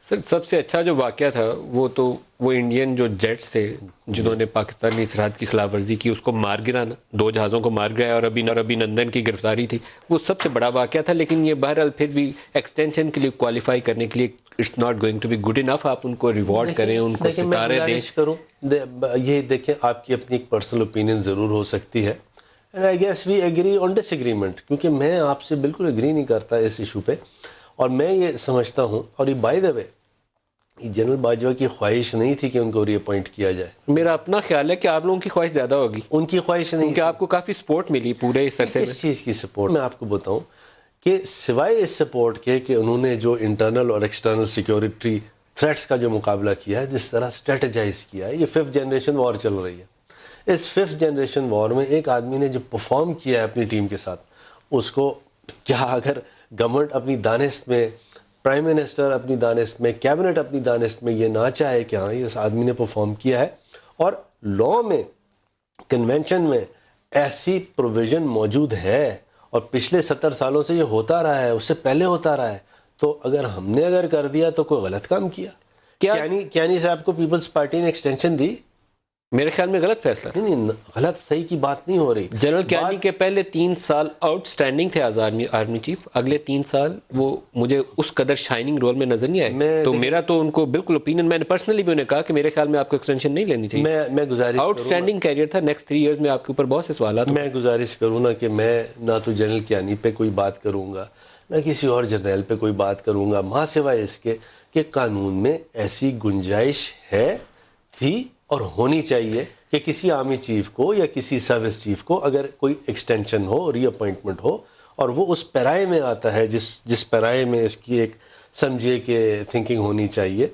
سر سب سے اچھا جو واقعہ تھا وہ انڈین جو جیٹس تھے جنہوں نے پاکستانی سرحد کی خلاف ورزی کی، اس کو مار گرانا، 2 جہازوں کو مار گرایا، اور ابھی نندن کی گرفتاری تھی، وہ سب سے بڑا واقعہ تھا. لیکن یہ بہرحال پھر بھی ایکسٹینشن کے لیے کوالیفائی کرنے کے لیے it's not going to be good enough. آپ ان کو ریوارڈ کریں، ان کو ستارے دیں. یہ دیکھیں، آپ کی اپنی ایک پرسنل اوپینین ضرور ہو سکتی ہے، and I guess we agree on disagreement, کیونکہ میں آپ سے بالکل ایگری نہیں کرتا اس ایشو پہ. اور میں یہ سمجھتا ہوں، اور یہ by the way general Bajwa کی خواہش نہیں تھی کہ ان کو ری اپوائنٹ کیا جائے. میرا اپنا خیال ہے کہ آپ لوگوں کی خواہش زیادہ ہوگی. ان کی خواہش نہیں، کیونکہ آپ کو کافی سپورٹ ملی پورے اس عرصے میں. کس چیز کی سپورٹ؟ میں آپ کو بتاؤں کہ سوائے اس سپورٹ کے کہ انہوں نے جو انٹرنل اور ایکسٹرنل سیکیورٹی تھریٹس کا جو مقابلہ کیا ہے، جس طرح اسٹریٹجائز کیا ہے، یہ 5th جنریشن وار چل رہی ہے. اس 5th جنریشن وار میں ایک آدمی نے جو پرفارم کیا ہے اپنی ٹیم کے ساتھ، اس کو کیا اگر گورنمنٹ اپنی دانست میں، پرائم منسٹر اپنی دانست میں، کیبنٹ اپنی دانست میں یہ نہ چاہے کہ ہاں اس آدمی نے پرفارم کیا ہے، اور لا میں، کنونشن میں ایسی پروویژن موجود ہے، اور پچھلے 70 سالوں سے یہ ہوتا رہا ہے، اس سے پہلے ہوتا رہا ہے، تو اگر ہم نے کر دیا تو کوئی غلط کام کیا. کیانی صاحب کو پیپلز پارٹی نے ایکسٹینشن دی؟ میرے خیال میں غلط فیصلہ. نہیں، غلط صحیح کی بات نہیں ہو رہی. جنرل کیانی کے پہلے 3 سال آؤٹ سٹینڈنگ تھے ایز آرمی چیف، اگلے 3 سال وہ مجھے اس قدر شائننگ رول میں نظر نہیں آئے. تو میرا تو ان کو بالکل اوپینین، میں نے پرسنلی بھی انہیں کہا کہ میرے خیال میں آپ کو ایکسٹینشن نہیں لینی چاہیے. میں گزارش آؤٹ سٹینڈنگ کیریئر تھا، نیکسٹ 3 ایئرز میں آپ کے اوپر بہت سے سوالات. میں گزارش کروں نا کہ میں نہ تو جنرل کیانی پہ کوئی بات کروں گا، نہ کسی اور جرنیل پہ کوئی بات کروں گا، ماں سوائے اس کے کہ قانون میں ایسی گنجائش ہے، تھی اور ہونی چاہیے کہ کسی آرمی چیف کو یا کسی سروس چیف کو اگر کوئی ایکسٹینشن ہو، ری اپوائنٹمنٹ ہو، اور وہ اس پیرائے میں آتا ہے جس پیرائے میں اس کی ایک سمجھے کہ تھنکنگ ہونی چاہیے،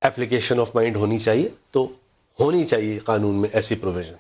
اپلیکیشن آف مائنڈ ہونی چاہیے، تو ہونی چاہیے قانون میں ایسی پروویژن.